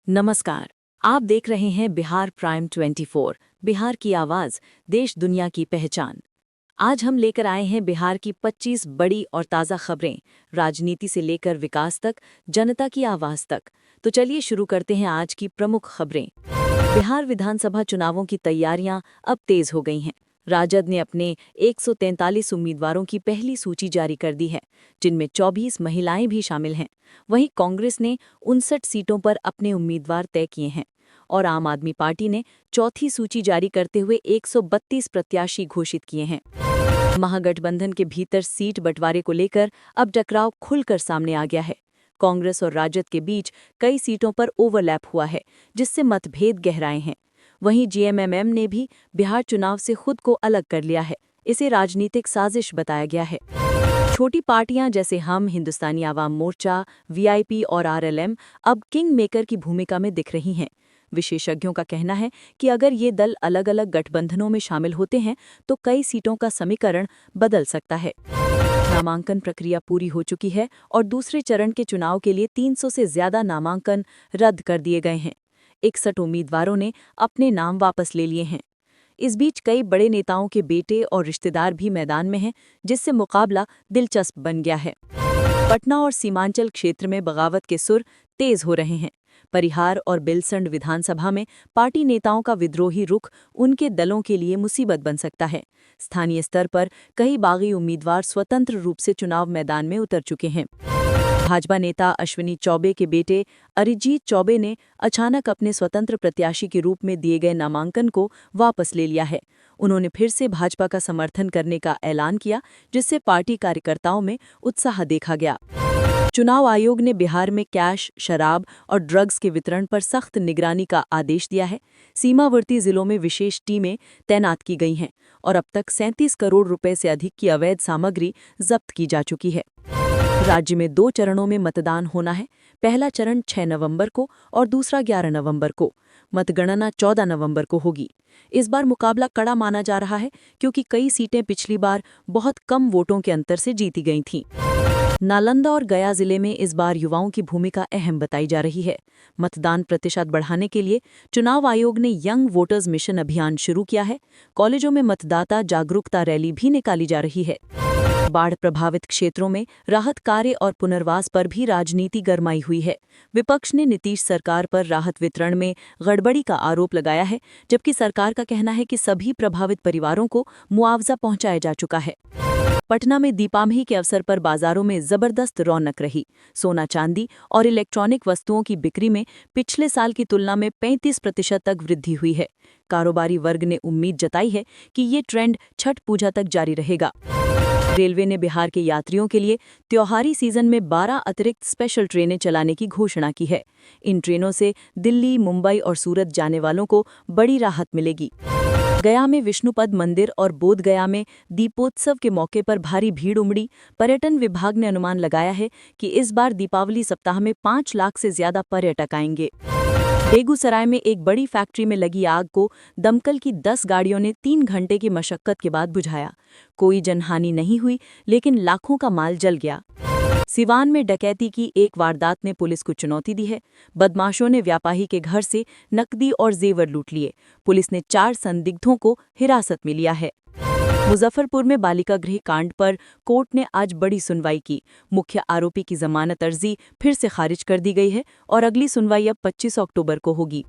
नमस्कार। आप देख रहे हैं बिहार प्राइम 24, बिहार की आवाज़, देश दुनिया की पहचान। आज हम लेकर आए हैं बिहार की 25 बड़ी और ताज़ा खबरें, राजनीति से लेकर विकास तक, जनता की आवाज़ तक। तो चलिए शुरू करते हैं आज की प्रमुख खबरें। बिहार विधानसभा चुनावों की तैयारियां अब तेज हो गई हैं। राजद ने अपने 143 उम्मीदवारों की पहली सूची जारी कर दी है, जिनमें 24 महिलाएं भी शामिल हैं। वहीं कांग्रेस ने 59 सीटों पर अपने उम्मीदवार तय किए हैं और आम आदमी पार्टी ने चौथी सूची जारी करते हुए 132 प्रत्याशी घोषित किए हैं। महागठबंधन के भीतर सीट बंटवारे को लेकर अब टकराव खुलकर सामने आ गया है। कांग्रेस और राजद के बीच कई सीटों पर ओवरलैप हुआ है, जिससे मतभेद गहराए हैं। वहीं जेएमएम ने भी बिहार चुनाव से खुद को अलग कर लिया है। इसे राजनीतिक साजिश बताया गया है। छोटी पार्टियां जैसे हम, हिंदुस्तानी आवाम मोर्चा, वीआईपी और आरएलएम अब किंग मेकर की भूमिका में दिख रही हैं। विशेषज्ञों का कहना है कि अगर ये दल अलग अलग गठबंधनों में शामिल होते हैं तो कई सीटों का समीकरण बदल सकता है। नामांकन प्रक्रिया पूरी हो चुकी है और दूसरे चरण के चुनाव के लिए 300 से ज्यादा नामांकन रद्द कर दिए गए हैं। 61 उम्मीदवारों ने अपने नाम वापस ले लिए हैं। इस बीच कई बड़े नेताओं के बेटे और रिश्तेदार भी मैदान में हैं, जिससे मुकाबला दिलचस्प बन गया है। पटना और सीमांचल क्षेत्र में बगावत के सुर तेज हो रहे हैं। परिहार और बिलसंड विधानसभा में पार्टी नेताओं का विद्रोही रुख उनके दलों के लिए मुसीबत बन सकता है। स्थानीय स्तर पर कई बागी उम्मीदवार स्वतंत्र रूप से चुनाव मैदान में उतर चुके हैं। भाजपा नेता अश्विनी चौबे के बेटे अरिजीत चौबे ने अचानक अपने स्वतंत्र प्रत्याशी के रूप में दिए गए नामांकन को वापस ले लिया है। उन्होंने फिर से भाजपा का समर्थन करने का ऐलान किया, जिससे पार्टी कार्यकर्ताओं में उत्साह देखा गया। चुनाव आयोग ने बिहार में कैश, शराब और ड्रग्स के वितरण पर सख्त निगरानी का आदेश दिया है। सीमावर्ती जिलों में विशेष टीमें तैनात की गई हैं और अब तक 37 करोड़ रुपए से अधिक की अवैध सामग्री जब्त की जा चुकी है। राज्य में 2 चरणों में मतदान होना है। पहला चरण 6 नवंबर को और दूसरा 11 नवंबर को। मतगणना 14 नवंबर को होगी। इस बार मुकाबला कड़ा माना जा रहा है, क्योंकि कई सीटें पिछली बार बहुत कम वोटों के अंतर से जीती गई थीं। नालंदा और गया जिले में इस बार युवाओं की भूमिका अहम बताई जा रही है। मतदान प्रतिशत बढ़ाने के लिए चुनाव आयोग ने यंग वोटर्स मिशन अभियान शुरू किया है। कॉलेजों में मतदाता जागरूकता रैली भी निकाली जा रही है। बाढ़ प्रभावित क्षेत्रों में राहत कार्य और पुनर्वास पर भी राजनीति गरमाई हुई है। विपक्ष ने नीतीश सरकार पर राहत वितरण में गड़बड़ी का आरोप लगाया है, जबकि सरकार का कहना है कि सभी प्रभावित परिवारों को मुआवजा पहुंचाया जा चुका है। पटना में दीपावली के अवसर पर बाजारों में जबरदस्त रौनक रही। सोना, चांदी और इलेक्ट्रॉनिक वस्तुओं की बिक्री में पिछले साल की तुलना में 35% तक वृद्धि हुई है। कारोबारी वर्ग ने उम्मीद जताई है कि ये ट्रेंड छठ पूजा तक जारी रहेगा। रेलवे ने बिहार के यात्रियों के लिए त्योहारी सीजन में 12 अतिरिक्त स्पेशल ट्रेनें चलाने की घोषणा की है। इन ट्रेनों से दिल्ली, मुंबई और सूरत जाने वालों को बड़ी राहत मिलेगी। गया में विष्णुपद मंदिर और बोधगया में दीपोत्सव के मौके पर भारी भीड़ उमड़ी। पर्यटन विभाग ने अनुमान लगाया है कि इस बार दीपावली सप्ताह में 5 लाख से ज्यादा पर्यटक आएंगे। बेगूसराय में एक बड़ी फैक्ट्री में लगी आग को दमकल की 10 गाड़ियों ने 3 घंटे की मशक्कत के बाद बुझाया। कोई जनहानि नहीं हुई, लेकिन लाखों का माल जल गया। सिवान में डकैती की एक वारदात ने पुलिस को चुनौती दी है। बदमाशों ने व्यापारी के घर से नकदी और जेवर लूट लिए। पुलिस ने 4 संदिग्धों को हिरासत में लिया है। मुजफ्फरपुर में बालिका गृह कांड पर कोर्ट ने आज बड़ी सुनवाई की। मुख्य आरोपी की जमानत अर्जी फिर से खारिज कर दी गई है और अगली सुनवाई अब 25 अक्टूबर को होगी।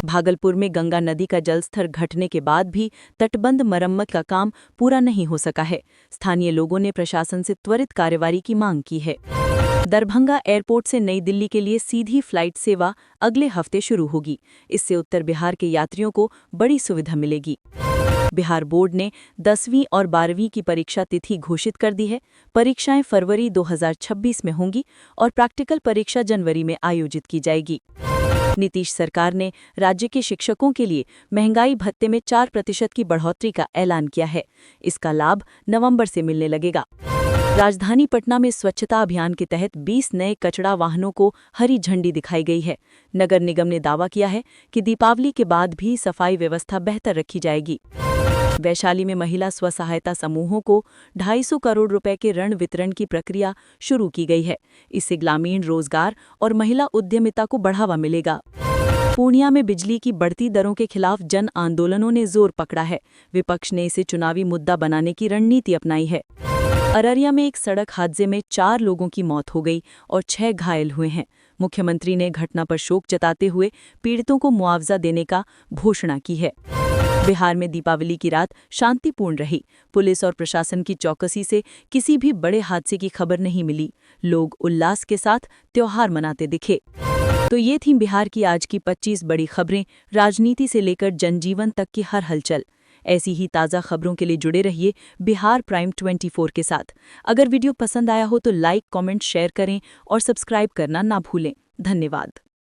भागलपुर में गंगा नदी का जलस्तर घटने के बाद भी तटबंध मरम्मत का काम पूरा नहीं हो सका है। स्थानीय लोगों ने प्रशासन से त्वरित कार्रवाई की मांग की है। दरभंगा एयरपोर्ट से नई दिल्ली के लिए सीधी फ्लाइट सेवा अगले हफ्ते शुरू होगी। इससे उत्तर बिहार के यात्रियों को बड़ी सुविधा मिलेगी। बिहार बोर्ड ने 10वीं और 12वीं की परीक्षा तिथि घोषित कर दी है। परीक्षाएं फरवरी 2026 में होंगी और प्रैक्टिकल परीक्षा जनवरी में आयोजित की जाएगी। नीतीश सरकार ने राज्य के शिक्षकों के लिए महंगाई भत्ते में 4% की बढ़ोतरी का ऐलान किया है। इसका लाभ नवंबर से मिलने लगेगा। राजधानी पटना में स्वच्छता अभियान के तहत 20 नए कचरा वाहनों को हरी झंडी दिखाई गई है। नगर निगम ने दावा किया है कि दीपावली के बाद भी सफाई व्यवस्था बेहतर रखी जाएगी। वैशाली में महिला स्वसहायता समूहों को 250 करोड़ रुपए के ऋण वितरण की प्रक्रिया शुरू की गई है। इससे ग्रामीण रोजगार और महिला उद्यमिता को बढ़ावा मिलेगा। पूर्णिया में बिजली की बढ़ती दरों के खिलाफ जन आंदोलनों ने जोर पकड़ा है। विपक्ष ने इसे चुनावी मुद्दा बनाने की रणनीति अपनाई है। अररिया में एक सड़क हादसे में 4 लोगों की मौत हो गई और 6 घायल हुए हैं। मुख्यमंत्री ने घटना पर शोक जताते हुए पीड़ितों को मुआवजा देने का घोषणा की है। बिहार में दीपावली की रात शांतिपूर्ण रही। पुलिस और प्रशासन की चौकसी से किसी भी बड़े हादसे की खबर नहीं मिली। लोग उल्लास के साथ त्योहार मनाते दिखे। तो ये थी बिहार की आज की 25 बड़ी खबरें, राजनीति से लेकर जनजीवन तक की हर हलचल। ऐसी ही ताज़ा खबरों के लिए जुड़े रहिए बिहार प्राइम 24 के साथ। अगर वीडियो पसंद आया हो तो लाइक, कमेंट, शेयर करें और सब्सक्राइब करना ना भूलें। धन्यवाद।